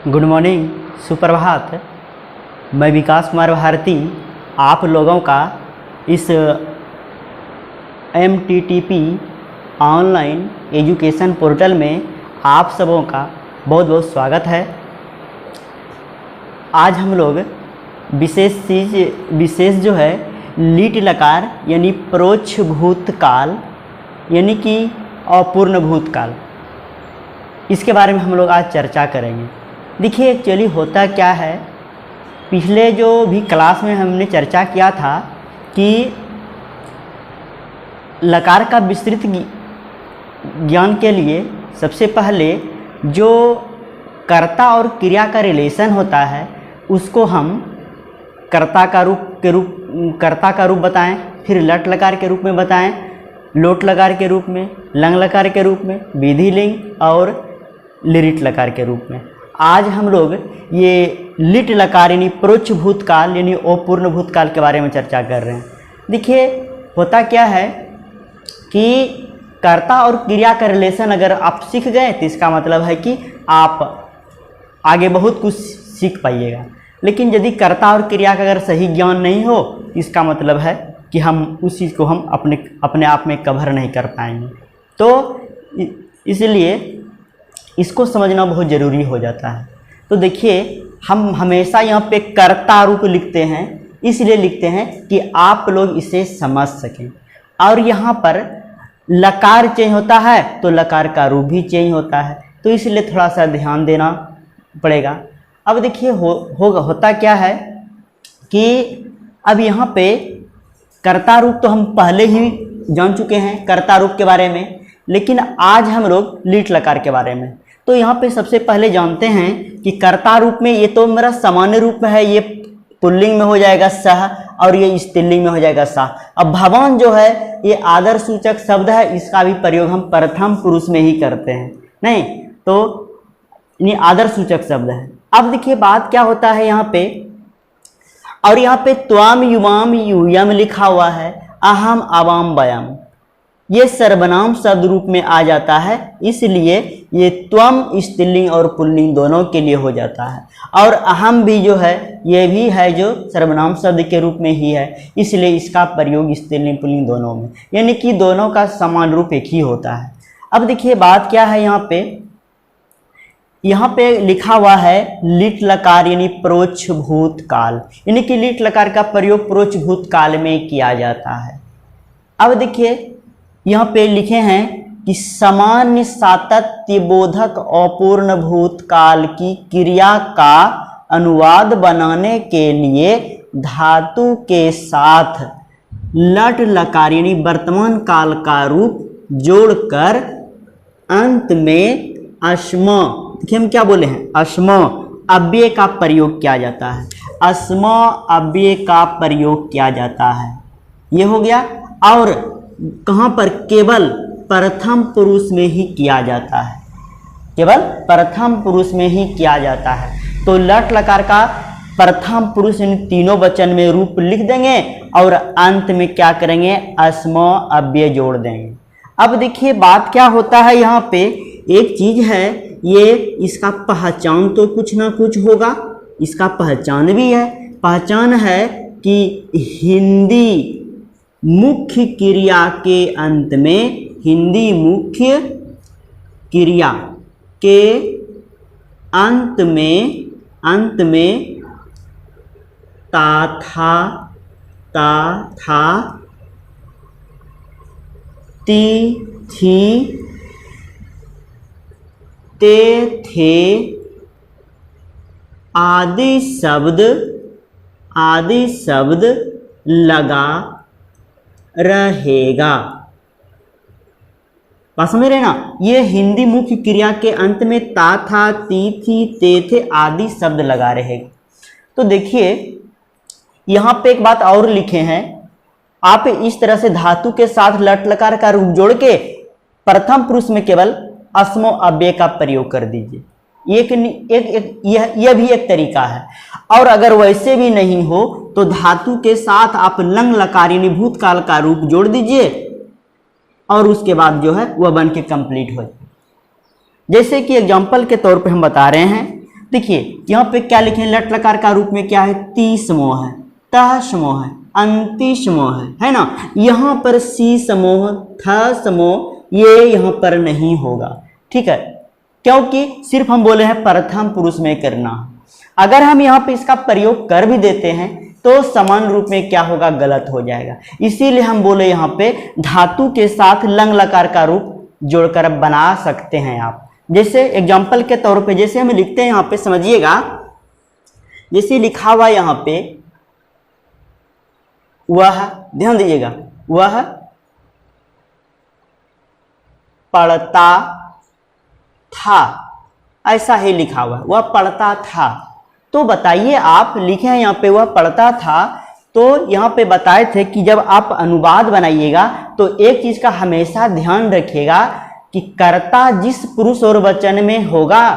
Good morning, सुप्रभात। मैं विकास कुमार भारती आप लोगों का इस MTTP ऑनलाइन एजुकेशन पोर्टल में आप सबों का बहुत बहुत स्वागत है। आज हम लोग विशेष जो है लीट लकार यानी परोक्ष भूतकाल यानी कि अपूर्ण भूतकाल, इसके बारे में हम लोग आज चर्चा करेंगे। देखिए, एक्चुअली होता क्या है, पिछले जो भी क्लास में हमने चर्चा किया था कि लकार का विस्तृत ज्ञान के लिए सबसे पहले जो कर्ता और क्रिया का रिलेशन होता है उसको हम कर्ता का रूप बताएं, फिर लट लकार के रूप में बताएं, लोट लकार के रूप में, लंग लकार के रूप में, विधि लिंग और लिरिट लकार के रूप में। आज हम लोग ये लिट लकार यानी परोक्ष भूतकाल यानी अपूर्ण भूतकाल के बारे में चर्चा कर रहे हैं। देखिए, होता क्या है कि कर्ता और क्रिया का रिलेशन अगर आप सीख गए तो इसका मतलब है कि आप आगे बहुत कुछ सीख पाइएगा। लेकिन यदि कर्ता और क्रिया का अगर सही ज्ञान नहीं हो, इसका मतलब है कि हम उस चीज़ को हम अपने आप में कवर नहीं कर पाएंगे। तो इसलिए इसको समझना बहुत ज़रूरी हो जाता है। तो देखिए, हम हमेशा यहाँ पे कर्ता रूप लिखते हैं, इसलिए लिखते हैं कि आप लोग इसे समझ सकें। और यहाँ पर लकार चेंज होता है तो लकार का रूप भी चेंज होता है, तो इसलिए थोड़ा सा ध्यान देना पड़ेगा। अब देखिए, होता क्या है कि अब यहाँ पे कर्ता रूप तो हम पहले ही जान चुके हैं कर्ता रूप के बारे में, लेकिन आज हम लोग लीट लकार के बारे में। तो यहाँ पे सबसे पहले जानते हैं कि कर्ता रूप में ये तो मेरा सामान्य रूप में है, ये पुल्लिंग में हो जाएगा सह और ये स्त्रीलिंग में हो जाएगा सा। अब भवन जो है ये आदर सूचक शब्द है, इसका भी प्रयोग हम प्रथम पुरुष में ही करते हैं, नहीं तो ये आदर सूचक शब्द है। अब देखिए बात क्या होता है यहाँ पे, और यहाँ पे त्वाम युवाम यूयम लिखा हुआ है, अहम अवाम वयम, ये सर्वनाम शब्द रूप में आ जाता है, इसलिए ये त्वम स्त्रीलिंग और पुल्लिंग दोनों के लिए हो जाता है। और अहम भी जो है ये भी है जो सर्वनाम शब्द के रूप में ही है, इसलिए इसका प्रयोग स्त्रीलिंग पुल्लिंग दोनों में, यानी कि दोनों का समान रूप एक ही होता है। अब देखिए बात क्या है, यहाँ पे लिखा हुआ है लिट लकार यानी परोक्ष भूतकाल, यानी कि लिट लकार का प्रयोग परोक्ष भूतकाल में किया जाता है। अब देखिए यहाँ पे लिखे हैं कि सामान्य सातत्य बोधक अपूर्ण भूतकाल की क्रिया का अनुवाद बनाने के लिए धातु के साथ लट लकार यानी वर्तमान काल का रूप जोड़कर अंत में अस्म, देखिए हम क्या बोले हैं, अस्म अव्यय का प्रयोग किया जाता है, अस्म अव्यय का प्रयोग किया जाता है। ये हो गया। और कहाँ पर, केवल प्रथम पुरुष में ही किया जाता है, केवल प्रथम पुरुष में ही किया जाता है। तो लट लकार का प्रथम पुरुष इन तीनों वचन में रूप लिख देंगे और अंत में क्या करेंगे, अस्म अव्यय जोड़ देंगे। अब देखिए बात क्या होता है, यहाँ पे एक चीज है, ये इसका पहचान तो कुछ ना कुछ होगा, इसका पहचान भी है। पहचान है कि हिंदी मुख्य क्रिया के अंत में, हिंदी मुख्य क्रिया के अंत में ता था ती थी ते थे आदि शब्द लगा रहेगा। बात समझ रहे ना, ये हिंदी मुख्य क्रिया के अंत में ता था ती थी ते थे आदि शब्द लगा रहेगा। तो देखिए यहाँ पे एक बात और लिखे हैं, आप इस तरह से धातु के साथ लट लकार का रूप जोड़ के प्रथम पुरुष में केवल अस्मो अव्यय का प्रयोग कर दीजिए। यह भी एक तरीका है। और अगर वैसे भी नहीं हो तो धातु के साथ आप लंग लकार यानी भूतकाल का रूप जोड़ दीजिए और उसके बाद जो है वह बन के कंप्लीट हो जाए। जैसे कि एग्जाम्पल के तौर पे हम बता रहे हैं, देखिए यहाँ पे क्या लिखे हैं, लट लकार का रूप में क्या है, ती समूह है, तह समूह है, अंति समूह है ना। यहाँ पर सी समूह, थ समूह ये यहाँ पर नहीं होगा, ठीक है, क्योंकि सिर्फ हम बोले हैं प्रथम पुरुष में करना। अगर हम यहाँ पे इसका प्रयोग कर भी देते हैं तो समान रूप में क्या होगा, गलत हो जाएगा। इसीलिए हम बोले यहाँ पे धातु के साथ लंग लकार का रूप जोड़कर बना सकते हैं आप। जैसे एग्जाम्पल के तौर पे जैसे हम लिखते हैं यहाँ पे, समझिएगा, जैसे लिखा हुआ यहाँ पे वह, ध्यान दीजिएगा, वह पढ़ता था, ऐसा ही लिखा हुआ है, वह पढ़ता था। तो बताइए आप लिखे हैं यहाँ पे वह पढ़ता था, तो यहाँ पे बताए थे कि जब आप अनुवाद बनाइएगा तो एक चीज का हमेशा ध्यान रखिएगा कि कर्ता जिस पुरुष और वचन में होगा,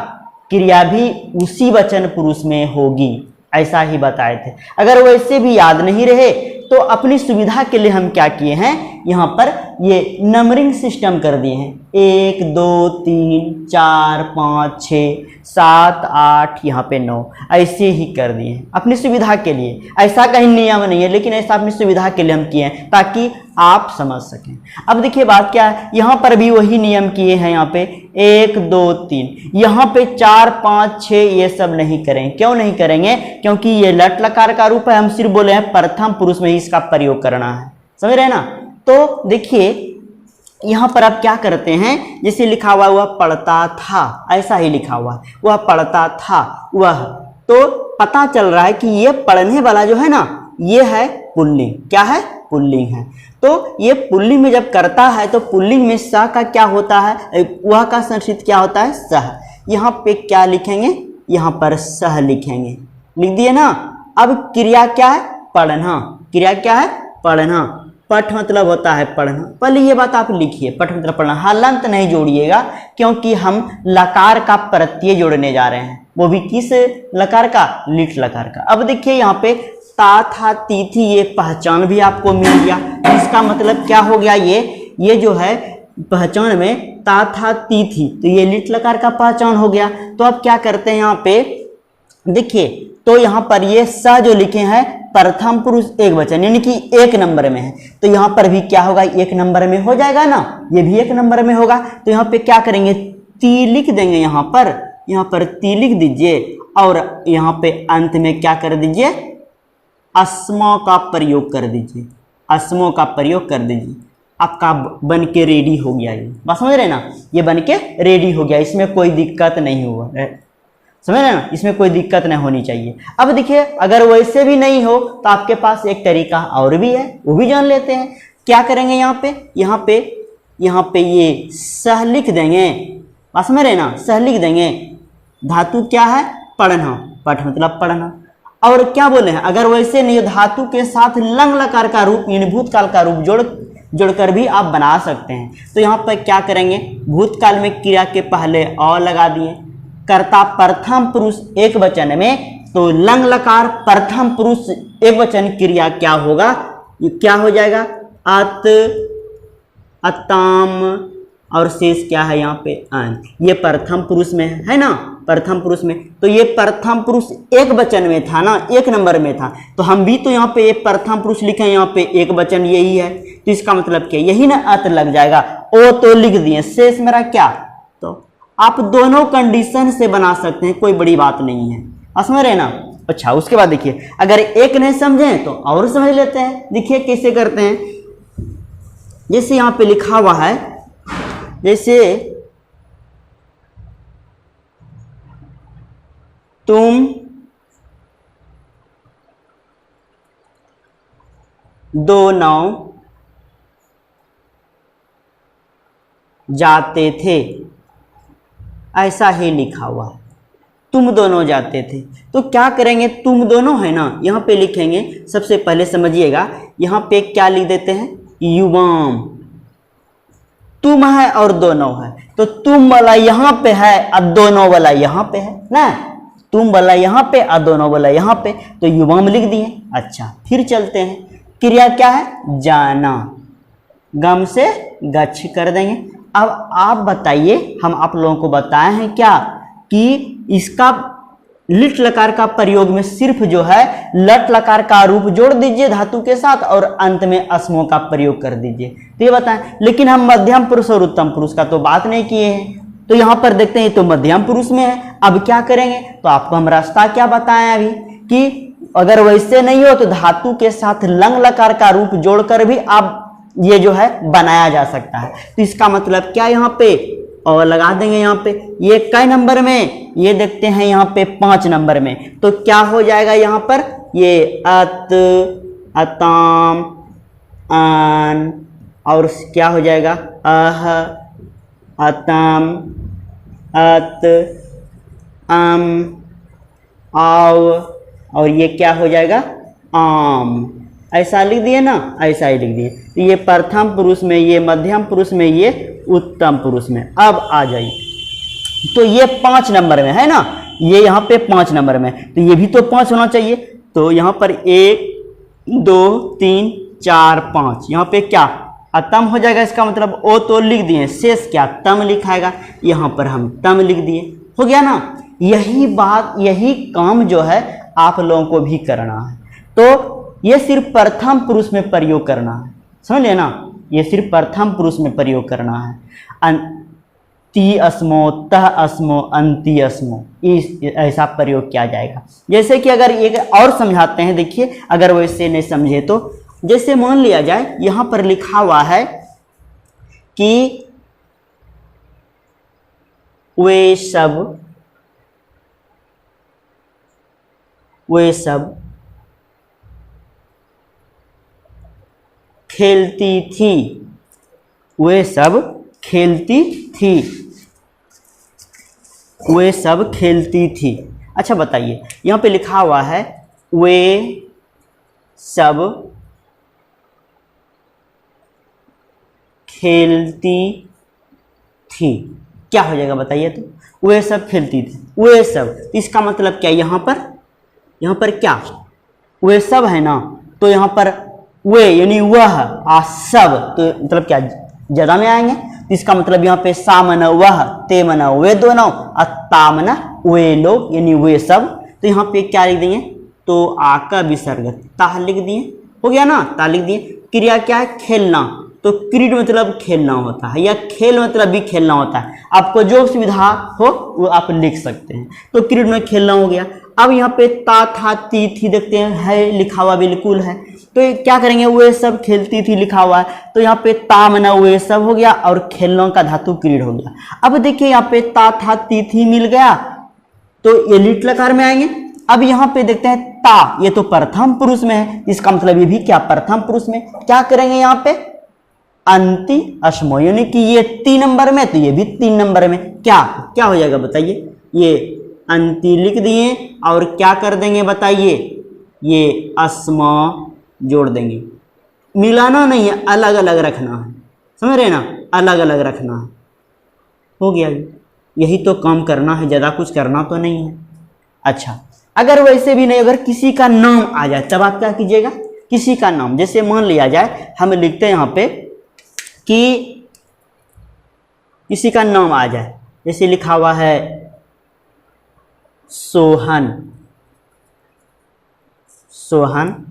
क्रिया भी उसी वचन पुरुष में होगी, ऐसा ही बताए थे। अगर वैसे भी याद नहीं रहे तो अपनी सुविधा के लिए हम क्या किए हैं, यहाँ पर ये नंबरिंग सिस्टम कर दिए हैं, 1 2 3 4 5 6 7 8, यहाँ पे 9, ऐसे ही कर दिए हैं अपनी सुविधा के लिए। ऐसा कहीं नियम नहीं है, लेकिन ऐसा अपनी सुविधा के लिए हम किए हैं ताकि आप समझ सकें। अब देखिए बात क्या है, यहाँ पर भी वही नियम किए हैं, यहाँ पे 1 2 3, यहाँ पे 4 5 6 ये सब नहीं करेंगे। क्यों नहीं करेंगे, क्योंकि ये लट लकार का रूप है, हम सिर्फ बोले हैं प्रथम पुरुष में ही इसका प्रयोग करना है, समझ रहे हैं ना। तो देखिए यहाँ पर आप क्या करते हैं, जैसे लिखा हुआ वह पढ़ता था, ऐसा ही लिखा हुआ है, वह पढ़ता था वह, तो पता चल रहा है कि ये पढ़ने वाला जो है ना, ये है पुल्लिंग। क्या है, पुल्लिंग है। तो ये पुल्लिंग में जब करता है तो पुल्लिंग में स का क्या होता है, वह का संस्कृत क्या होता है, सह। यहाँ पे क्या लिखेंगे, यहाँ पर सह लिखेंगे, लिख दिए ना। अब क्रिया क्या है, पढ़ना। क्रिया क्या है, पढ़ना। पठ मतलब होता है पढ़ना, पहले ये बात आप लिखिए, पठ मतलब पढ़ना। हलंत नहीं जोड़िएगा, क्योंकि हम लकार का प्रत्यय जोड़ने जा रहे हैं, वो भी किस लकार का, लिट लकार का। अब देखिए यहाँ पे ता था ती थी, ये पहचान भी आपको मिल गया। इसका मतलब क्या हो गया, ये जो है पहचान में ता था ती थी, तो ये लिट लकार का पहचान हो गया। तो अब क्या करते हैं यहाँ पे, देखिए, तो यहाँ पर ये स जो लिखे हैं प्रथम पुरुष एक वचन, यानी कि 1 नंबर में है, तो यहाँ पर भी क्या होगा, 1 नंबर में हो जाएगा ना, ये भी 1 नंबर में होगा। तो यहाँ पे क्या करेंगे, ती लिख देंगे, यहाँ पर ती लिख दीजिए, और यहाँ पे अंत में क्या कर दीजिए, अस्मों का प्रयोग कर दीजिए, अस्मों का प्रयोग कर दीजिए। आपका बन के रेडी हो गया, ये बात समझ रहे ना, ये बन के रेडी हो गया, इसमें कोई दिक्कत नहीं हुआ, समझ रहे ना, इसमें कोई दिक्कत नहीं होनी चाहिए। अब देखिए अगर वैसे भी नहीं हो तो आपके पास एक तरीका और भी है, वो भी जान लेते हैं। क्या करेंगे, यहाँ पे ये सह लिख देंगे, बात समझ रहे ना, सह लिख देंगे। धातु क्या है, पढ़ना, पठ मतलब पढ़ना। और क्या बोले हैं, अगर वैसे नहीं, धातु के साथ लंग लकार का रूप यानी भूतकाल का रूप जोड़कर भी आप बना सकते हैं। तो यहाँ पर क्या करेंगे, भूतकाल में क्रिया के पहले अ लगा दिए, कर्ता प्रथम पुरुष एक वचन में, तो लंग लकार प्रथम पुरुष एक वचन क्रिया क्या होगा, ये क्या हो जाएगा, अत, अताम, और शेष क्या है यहाँ पे अन। ये प्रथम पुरुष में है ना, प्रथम पुरुष में, तो ये प्रथम पुरुष एक वचन में था ना, 1 नंबर में था, तो हम भी तो यहाँ पे ये प्रथम पुरुष लिखे, यहाँ पे एक वचन यही है, तो इसका मतलब क्या, यही ना अत लग जाएगा। ओ तो लिख दिए, शेष मेरा क्या, तो आप दोनों कंडीशन से बना सकते हैं, कोई बड़ी बात नहीं है, समझ रहे ना। अच्छा, उसके बाद देखिए अगर एक नहीं समझे तो और समझ लेते हैं। देखिए कैसे करते हैं, जैसे यहाँ पे लिखा हुआ है, जैसे तुम दोनों जाते थे, ऐसा ही लिखा हुआ है, तुम दोनों जाते थे। तो क्या करेंगे, तुम दोनों है ना, यहाँ पे लिखेंगे, सबसे पहले समझिएगा, यहाँ पे क्या लिख देते हैं, युवाम, तुम है और दोनों है, तो तुम वाला यहाँ पे है और दोनों वाला यहाँ पे है ना, तुम वाला यहाँ पे और दोनों वाला यहाँ पे, तो युवाम लिख दिए। अच्छा, फिर चलते हैं, क्रिया क्या है, जाना, गम से गच्छ कर देंगे। अब आप बताइए, हम आप लोगों को बताए हैं क्या कि इसका लिट लकार का प्रयोग में सिर्फ जो है लट लकार का रूप जोड़ दीजिए धातु के साथ और अंत में अस्मों का प्रयोग कर दीजिए। तो ये बताएं, लेकिन हम मध्यम पुरुष और उत्तम पुरुष का तो बात नहीं किए हैं। तो यहाँ पर देखते हैं तो मध्यम पुरुष में है। अब क्या करेंगे, तो आपको हम रास्ता क्या बताएं अभी कि अगर वैसे नहीं हो तो धातु के साथ लंग लकार का रूप जोड़कर भी आप ये जो है बनाया जा सकता है। तो इसका मतलब क्या, यहाँ पे और लगा देंगे यहाँ पे, ये कई नंबर में, ये देखते हैं यहाँ पे 5 नंबर में। तो क्या हो जाएगा यहाँ पर, ये अत, अताम, अन, और क्या हो जाएगा अह, अतम, अत, अम, आव, और ये क्या हो जाएगा आम। ऐसा लिख दिए ना, ऐसा ही लिख दिए। तो ये प्रथम पुरुष में, ये मध्यम पुरुष में, ये उत्तम पुरुष में। अब आ जाइए, तो ये 5 नंबर में है ना, ये यहाँ पे 5 नंबर में, तो ये भी तो 5 होना चाहिए। तो यहाँ पर 1 2 3 4 5, यहाँ पे क्या अतम हो जाएगा, इसका मतलब ओ तो लिख दिए, शेष क्या तम लिखाएगा, यहाँ पर हम तम लिख दिए, हो गया ना। यही बात, यही काम जो है आप लोगों को भी करना है। तो ये सिर्फ प्रथम पुरुष में प्रयोग करना है, समझ लेना, ये सिर्फ प्रथम पुरुष में प्रयोग करना है। ती अस्मो, तह अस्मो, अंति अस्मो, इस ऐसा प्रयोग किया जाएगा। जैसे कि अगर एक और समझाते हैं, देखिए अगर वैसे नहीं समझे तो, जैसे मान लिया जाए यहाँ पर लिखा हुआ है कि वे सब खेलती थी, वे सब खेलती थी, वे सब खेलती थी। अच्छा बताइए, यहाँ पे लिखा हुआ है वे सब खेलती थी, क्या हो जाएगा बताइए। तो वे सब खेलती थी, वे सब, इसका मतलब क्या, यहाँ पर क्या वे सब है ना, तो यहाँ पर वे यानी वह, आ सब तो मतलब क्या ज्यादा में आएंगे। तो इसका मतलब यहाँ पे सा मना वह, ते मना वे दोनों, और ता मना वे लोग यानी वे सब। तो यहाँ पे क्या लिख देंगे, तो आ का विसर्ग ता लिख दिए, हो गया ना, ता लिख दिए। क्रिया क्या है, खेलना, तो क्रीड मतलब खेलना होता है, या खेल मतलब भी खेलना होता है। आपको जो सुविधा हो वो आप लिख सकते हैं। तो क्रीड में खेलना हो गया। अब यहाँ पे ता था ती थी देखते हैं, है लिखा हुआ बिल्कुल है। तो क्या करेंगे, वे सब खेलती थी लिखा हुआ है, तो यहाँ पे ता मना वे सब हो गया और खेलना का धातु क्रीड हो गया। अब देखिए यहाँ पे ता था ती थी मिल गया, तो ये लिट लकार में आएंगे। अब यहाँ पे देखते हैं ता, ये तो प्रथम पुरुष में है, इसका मतलब ये भी क्या प्रथम पुरुष में। क्या करेंगे यहाँ पे अंति अश्मो, यानी कि ये 3 नंबर में, तो ये भी 3 नंबर में। क्या हो जाएगा बताइए, ये अंति लिख दिए और क्या कर देंगे बताइए, ये अस्मा जोड़ देंगे। मिलाना नहीं है, अलग अलग रखना है, समझ रहे ना, अलग अलग रखना है। हो गया, यही तो काम करना है, ज़्यादा कुछ करना तो नहीं है। अच्छा, अगर वैसे भी नहीं, अगर किसी का नाम आ जाए तब आप क्या कीजिएगा, किसी का नाम, जैसे मान लिया जाए हम लिखते हैं यहाँ पे कि किसी का नाम आ जाए, जैसे लिखा हुआ है सोहन, सोहन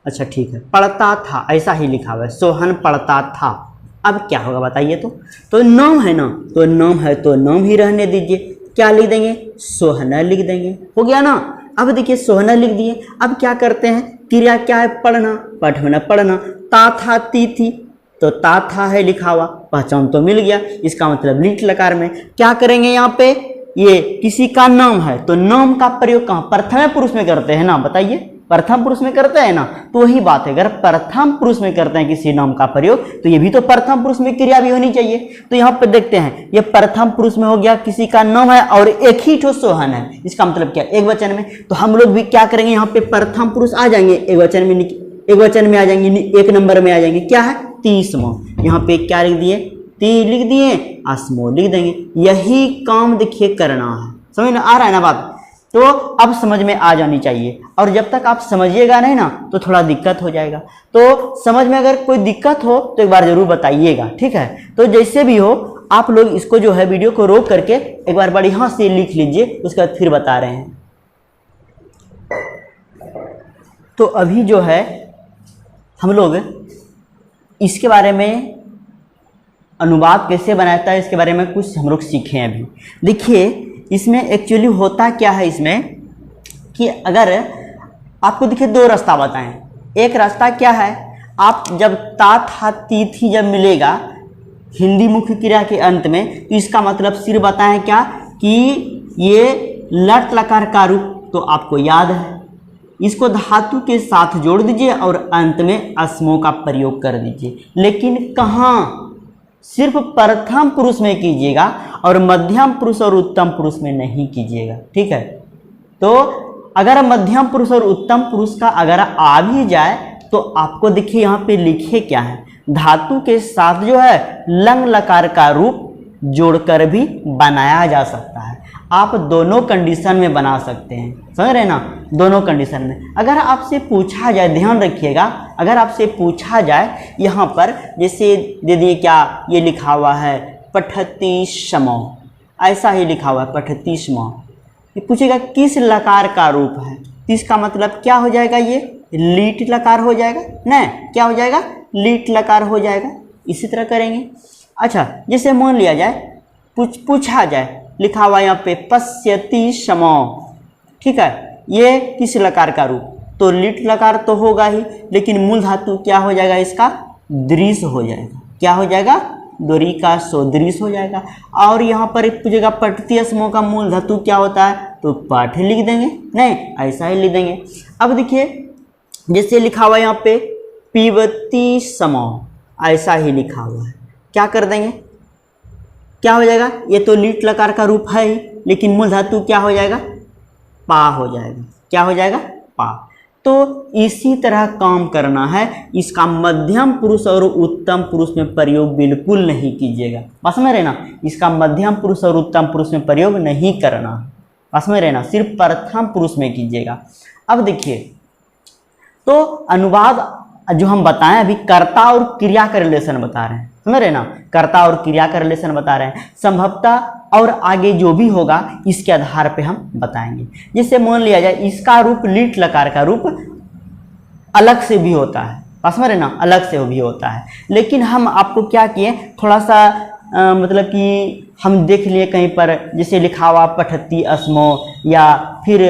अच्छा ठीक है, पढ़ता था, ऐसा ही लिखा हुआ है, सोहन पढ़ता था। अब क्या होगा बताइए, तो नाम है ना, तो नाम है तो नाम ही रहने दीजिए। क्या लिख देंगे, सोहना लिख देंगे, हो गया ना। अब देखिए सोहना लिख दिए। अब क्या करते हैं, क्रिया क्या है, पढ़ना, पढ़ना पढ़ना। ता था ती थी, तो ता था है लिखा हुआ, पहचान तो मिल गया, इसका मतलब लिट लकार में। क्या करेंगे यहाँ पे, ये किसी का नाम है तो नाम का प्रयोग कहाँ, प्रथम पुरुष में करते हैं ना, बताइए प्रथम पुरुष में करते हैं ना। तो वही बात है, अगर प्रथम पुरुष में करते हैं किसी नाम का प्रयोग, तो ये भी तो प्रथम पुरुष में क्रिया भी होनी चाहिए। तो यहाँ पे देखते हैं, ये प्रथम पुरुष में हो गया, किसी का नाम है और एक ही ठो सोहन है, इसका मतलब क्या, एक वचन में। तो हम लोग भी क्या करेंगे, यहाँ पे प्रथम पुरुष आ जाएंगे, एक वचन में आ जाएंगे, 1 नंबर में आ जाएंगे, क्या है 30वां। यहाँ पे क्या लिख दिए, ती लिख दिए, अस्मो लिख देंगे। यही काम देखिए करना है, समझ में आ रहा है ना बात। तो अब समझ में आ जानी चाहिए, और जब तक आप समझिएगा नहीं ना तो थोड़ा दिक्कत हो जाएगा। तो समझ में अगर कोई दिक्कत हो तो एक बार जरूर बताइएगा, ठीक है। तो जैसे भी हो आप लोग इसको जो है वीडियो को रोक करके एक बार बढ़िया से लिख लीजिए, उसके बाद फिर बता रहे हैं। तो अभी जो है हम लोग इसके बारे में, अनुवाद कैसे बनाता है इसके बारे में कुछ हम लोग सीखे हैं। अभी देखिए इसमें एक्चुअली होता क्या है इसमें कि अगर आपको देखिए दो रास्ता बताएं। एक रास्ता क्या है, आप जब ता था ती थी जब मिलेगा हिंदी मुख्य क्रिया के अंत में, तो इसका मतलब सिर्फ बताएं क्या कि ये लट लकार का रूप तो आपको याद है, इसको धातु के साथ जोड़ दीजिए और अंत में अस्मों का प्रयोग कर दीजिए। लेकिन कहाँ, सिर्फ प्रथम पुरुष में कीजिएगा और मध्यम पुरुष और उत्तम पुरुष में नहीं कीजिएगा, ठीक है। तो अगर मध्यम पुरुष और उत्तम पुरुष का अगर आ भी जाए तो आपको देखिए यहाँ पे लिखे क्या है, धातु के साथ जो है लंग लकार का रूप जोड़कर भी बनाया जा सकता है। आप दोनों कंडीशन में बना सकते हैं, समझ रहे ना, दोनों कंडीशन में। अगर आपसे पूछा जाए, ध्यान रखिएगा, अगर आपसे पूछा जाए यहाँ पर जैसे दे दिए क्या, ये लिखा हुआ है पठती समो, ऐसा ही लिखा हुआ है पठती समो, ये पूछेगा किस लकार का रूप है, तो इसका मतलब क्या हो जाएगा, ये लीट लकार हो जाएगा ना, क्या हो जाएगा, लीट लकार हो जाएगा। इसी तरह करेंगे। अच्छा, जैसे मान लिया जाए पूछा जाए, लिखा हुआ यहाँ पे पश्यति समो, ठीक है, ये किस लकार का रूप, तो लीट लकार तो होगा ही, लेकिन मूल धातु क्या हो जाएगा इसका, दृश्य हो जाएगा। क्या हो जाएगा, दोरी का सो दृश्य हो जाएगा। और यहाँ पर पूछेगा पठती समो का मूल धातु क्या होता है, तो पाठ लिख देंगे, नहीं ऐसा ही लिख देंगे। अब देखिए जैसे लिखा हुआ यहाँ पे पीवती समो, ऐसा ही लिखा हुआ है, क्या कर देंगे, क्या हो जाएगा, ये तो लीट लकार का रूप है ही, लेकिन मूल धातु क्या हो जाएगा, पा हो जाएगा। क्या हो जाएगा, पा। तो इसी तरह काम करना है, इसका मध्यम पुरुष और उत्तम पुरुष में प्रयोग बिल्कुल नहीं कीजिएगा, बस में रहना, इसका मध्यम पुरुष और उत्तम पुरुष में प्रयोग नहीं करना, बस में रहना, सिर्फ प्रथम पुरुष में कीजिएगा। अब देखिए, तो अनुवाद जो हम बताएं अभी कर्ता और क्रिया का रिलेशन बता रहे हैं, समझ रहे ना, कर्ता और क्रिया का रिलेशन बता रहे हैं, संभवतः और आगे जो भी होगा इसके आधार पे हम बताएंगे। जैसे मान लिया जाए इसका रूप लीट लकार का रूप अलग से भी होता है, समझ रहे ना, अलग से भी होता है, लेकिन हम आपको क्या किए, थोड़ा सा मतलब कि हम देख लिए कहीं पर जैसे लिखा हुआ पठती अस्मो या फिर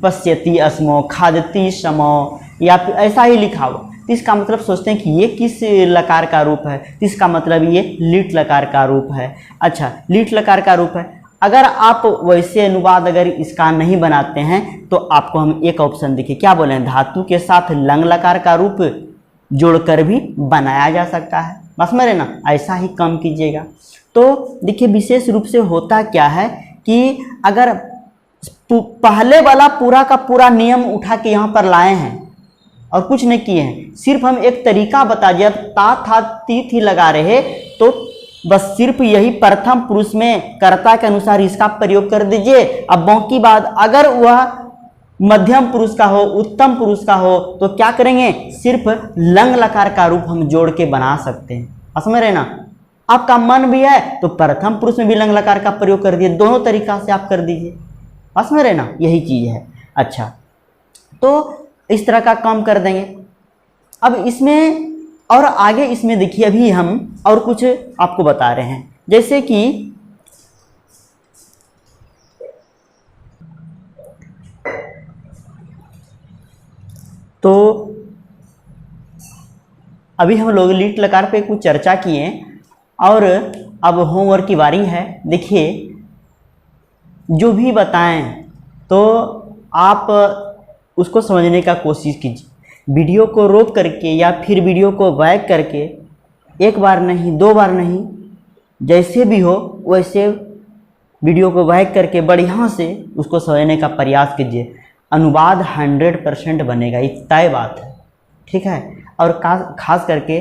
पश्यति अस्मो, खादती समो या फिर ऐसा ही लिखा हुआ, तो इसका मतलब सोचते हैं कि ये किस लकार का रूप है, तो इसका मतलब ये लीट लकार का रूप है। अच्छा, लीट लकार का रूप है। अगर आप वैसे अनुवाद अगर इसका नहीं बनाते हैं तो आपको हम एक ऑप्शन देखिए, क्या बोले हैं, धातु के साथ लंग लकार का रूप जोड़कर भी बनाया जा सकता है, बस मेरे ना, ऐसा ही काम कीजिएगा। तो देखिए विशेष रूप से होता क्या है कि अगर पहले वाला पूरा का पूरा नियम उठा के यहाँ पर लाए हैं और कुछ नहीं किए हैं, सिर्फ हम एक तरीका बता दिया, ता था ती थी लगा रहे तो बस सिर्फ यही प्रथम पुरुष में कर्ता के अनुसार इसका प्रयोग कर दीजिए। अब बाकी बात अगर वह मध्यम पुरुष का हो, उत्तम पुरुष का हो, तो क्या करेंगे, सिर्फ लंग लकार का रूप हम जोड़ के बना सकते हैं, समझ रहे ना। आपका मन भी है तो प्रथम पुरुष में भी लंग लकार का प्रयोग कर दिए, दोनों तरीका से आप कर दीजिए, समझ रहे ना, यही चीज है। अच्छा, तो इस तरह का काम कर देंगे। अब इसमें और आगे इसमें देखिए अभी हम और कुछ आपको बता रहे हैं, जैसे कि तो अभी हम लोग लीट लकार पे कुछ चर्चा किए और अब होमवर्क की बारी है। देखिए जो भी बताएं तो आप उसको समझने का कोशिश कीजिए, वीडियो को रोक करके या फिर वीडियो को बैक करके, एक बार नहीं, दो बार नहीं, जैसे भी हो वैसे वीडियो को बैक करके बढ़िया से उसको समझने का प्रयास कीजिए। अनुवाद 100% बनेगा, ये तय बात है, ठीक है। और खास करके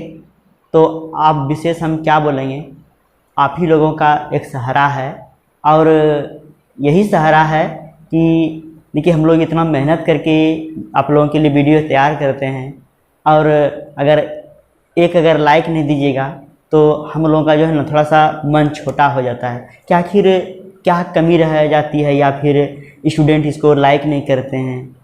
तो आप विशेष हम क्या बोलेंगे, आप ही लोगों का एक सहारा है और यही सहारा है कि देखिए हम लोग इतना मेहनत करके आप लोगों के लिए वीडियो तैयार करते हैं और अगर लाइक नहीं दीजिएगा तो हम लोगों का जो है ना थोड़ा सा मन छोटा हो जाता है कि आखिर क्या कमी रह जाती है, या फिर स्टूडेंट इसको लाइक नहीं करते हैं,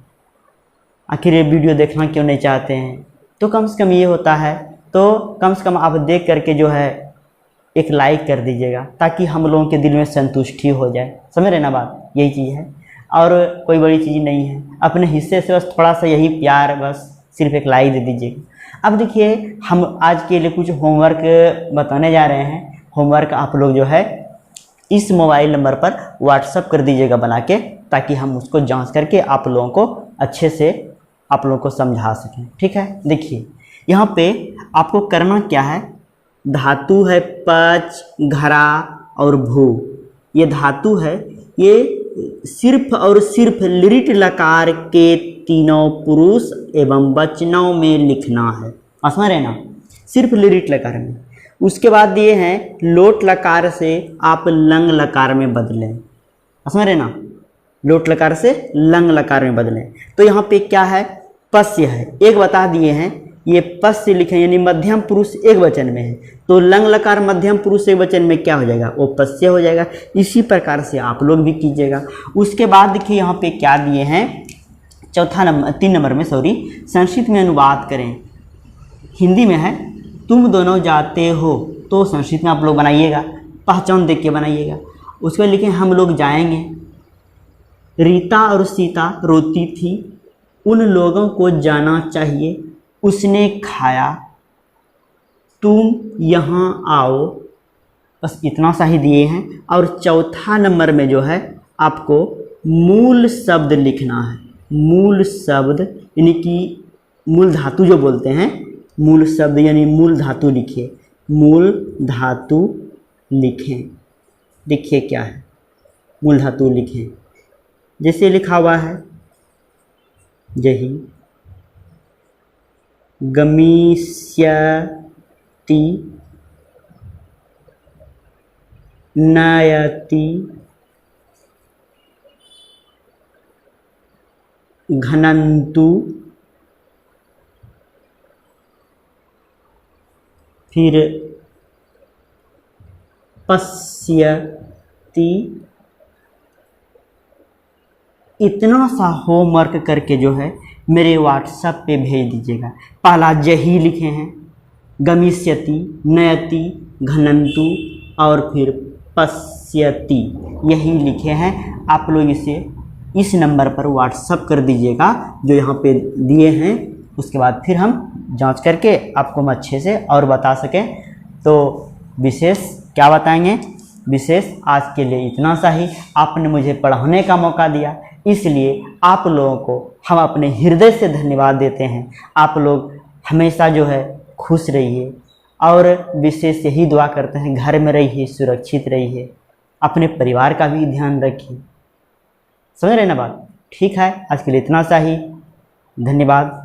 आखिर ये वीडियो देखना क्यों नहीं चाहते हैं। तो कम से कम ये होता है, तो कम से कम आप देख करके जो है एक लाइक कर दीजिएगा, ताकि हम लोगों के दिल में संतुष्टि हो जाए। समझ रहे ना बात, यही चीज़ है और कोई बड़ी चीज़ नहीं है। अपने हिस्से से बस थोड़ा सा यही प्यार, बस सिर्फ एक लाइक दे दीजिएगा। अब देखिए, हम आज के लिए कुछ होमवर्क बताने जा रहे हैं। होमवर्क आप लोग जो है इस मोबाइल नंबर पर व्हाट्सअप कर दीजिएगा बना के, ताकि हम उसको जांच करके आप लोगों को अच्छे से आप लोगों को समझा सकें। ठीक है, देखिए यहाँ पे आपको करना क्या है। धातु है पच, घरा और भू। ये धातु है, ये सिर्फ और सिर्फ लिरिट लकार के तीनों पुरुष एवं वचनों में लिखना है। समझ रहे ना, सिर्फ लिरिट लकार में। उसके बाद दिए हैं लोट लकार से आप लंग लकार में बदलें। समझ रहे ना, लोट लकार से लंग लकार में बदलें। तो यहाँ पे क्या है, पस्य है, एक बता दिए हैं, ये पस्य लिखें, यानी मध्यम पुरुष एक वचन में है, तो लंग लकार मध्यम पुरुष एक वचन में क्या हो जाएगा, वो पस्य हो जाएगा। इसी प्रकार से आप लोग भी कीजिएगा। उसके बाद देखिए यहाँ पे क्या दिए हैं, चौथा नंबर 3 नंबर में संस्कृत में अनुवाद करें। हिंदी में है तुम दोनों जाते हो, तो संस्कृत में आप लोग बनाइएगा, पहचान देख के बनाइएगा। उसके बाद लिखें हम लोग जाएंगे। रीता और सीता रोती थी, उन लोगों को जाना चाहिए, उसने खाया, तुम यहाँ आओ। बस इतना सा ही दिए हैं। और चौथा नंबर में जो है आपको मूल शब्द लिखना है। मूल शब्द यानी कि मूल धातु जो बोलते हैं, मूल शब्द यानी मूल धातु लिखिए, मूल धातु लिखें। देखिए क्या है, मूल धातु लिखें। जैसे लिखा हुआ है जही, गमिष्यति, नयति, घनन्तु, फिर पश्यति। इतना सा होमवर्क करके जो है मेरे व्हाट्सएप पे भेज दीजिएगा। पहला जही लिखे हैं, गमिष्यति, नयति, घनन्तु और फिर पश्यति, यही लिखे हैं। आप लोग इसे इस नंबर पर व्हाट्सएप कर दीजिएगा जो यहाँ पे दिए हैं। उसके बाद फिर हम जांच करके आपको हम अच्छे से और बता सकें। तो विशेष क्या बताएंगे, विशेष आज के लिए इतना सा ही। आपने मुझे पढ़ाने का मौका दिया, इसलिए आप लोगों को हम अपने हृदय से धन्यवाद देते हैं। आप लोग हमेशा जो है खुश रहिए और विशेष यही दुआ करते हैं, घर में रहिए, सुरक्षित रहिए, अपने परिवार का भी ध्यान रखिए। समझ रहे ना बात, ठीक है। आज के लिए इतना सा ही, धन्यवाद।